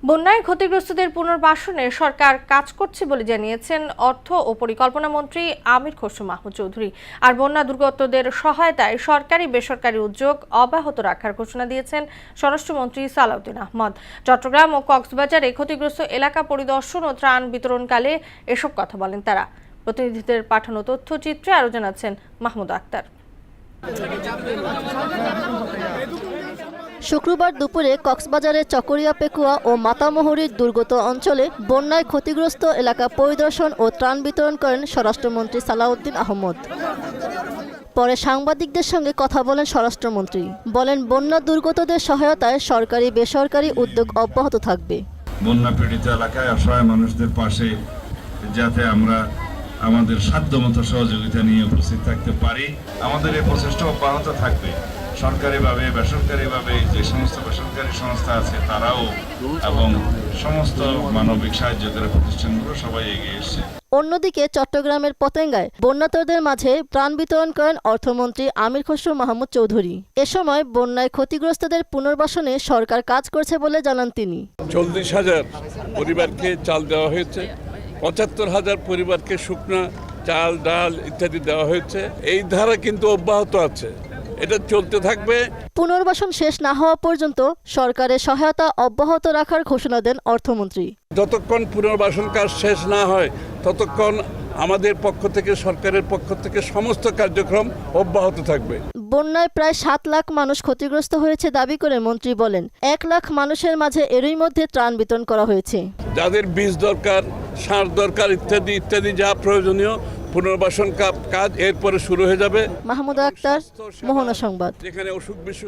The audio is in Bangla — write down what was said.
বন্যায় ক্ষতিগ্রস্তদের পুনর্বাসনে সরকার কাজ করছে বলে জানিয়েছেন অর্থ ও পরিকল্পনা মন্ত্রী আমির খসরু মাহমুদ চৌধুরী। আর বন্যা দুর্গতদের সহায়তায় সরকারি বেসরকারি উদ্যোগ অব্যাহত রাখার ঘোষণা দিয়েছেন স্বরাষ্ট্রমন্ত্রী সালাউদ্দিন আহমদ। চট্টগ্রাম ও কক্সবাজারে ক্ষতিগ্রস্ত এলাকা পরিদর্শন ও ত্রাণ বিতরণকালে এসব কথা বলেন তারা। প্রতিনিধিদের পাঠানো তথ্যচিত্রে আরও জানাচ্ছেন মাহমুদ আক্তার। শুক্রবার দুপুরে কক্সবাজারের চকরিয়া পেকুয়া ও মাতামুহুরীর দুর্গত অঞ্চলে বন্যায় ক্ষতিগ্রস্ত এলাকা পরিদর্শন ও ত্রাণ বিতরণ করেন স্বরাষ্ট্রমন্ত্রী সালাউদ্দিন আহমদ। পরে সাংবাদিকদের সঙ্গে কথা বলেন স্বরাষ্ট্রমন্ত্রী। বলেন, বন্যা দুর্গতদের সহায়তায় সরকারি বেসরকারি উদ্যোগ অব্যাহত থাকবে। বন্যা পীড়িত এলাকায় অসহায় মানুষদের পাশে যাতে আমরা আমাদের সাধ্যমতো সহযোগিতা নিয়ে উপস্থিত থাকতে পারি, আমাদের এই প্রচেষ্টা অব্যাহত থাকবে। সরকারিভাবে বেসরকারিভাবে যে সমস্ত বেসরকারি সংস্থা আছে তারাও এবং সমস্ত মানবিক সাহায্যকারী প্রতিষ্ঠানগুলো সবাই এগিয়ে এসছে। অন্যদিকে চট্টগ্রামের পতেঙ্গায় বন্যার্তদের মাঝে ত্রাণ বিতরণ করেন অর্থমন্ত্রী আমির খসরু মাহমুদ চৌধুরী। এ সময় বন্যায় ক্ষতিগ্রস্তদের পুনর্বাসনে সরকার কাজ করছে বলে জানান তিনি। 40,000 পরিবারকে চাল দেওয়া হয়েছে, 75,000 পরিবারকে শুকনা চাল ডাল ইত্যাদি দেওয়া হয়েছে। এই ধারা কিন্তু অব্যাহত আছে, এটা চলতে থাকবে। পুনর্বাসন শেষ না হওয়া পর্যন্ত সরকারের সহায়তা অব্যাহত রাখার ঘোষণা দেন অর্থমন্ত্রী। যতক্ষণ পুনর্বাসন কাজ শেষ না হয় ততক্ষণ আমাদের পক্ষ থেকে, সরকারের পক্ষ থেকে সমস্ত কার্যক্রম অব্যাহত থাকবে। বন্যায় প্রায় 7 লাখ মানুষ ক্ষতিগ্রস্ত হয়েছে দাবি করে মন্ত্রী বলেন, 1 লাখ মানুষের মাঝে এরই মধ্যে ত্রাণ বিতরণ করা হয়েছে। যাদের বীজ দরকার, সার দরকার ইত্যাদি ইত্যাদি যা প্রয়োজনীয় পুনর্বাসন কাজ এরপরে শুরু হয়ে যাবে। মাহমুদ আক্তার, মোহনা সংবাদ। যেখানে অসুখ বিসুখ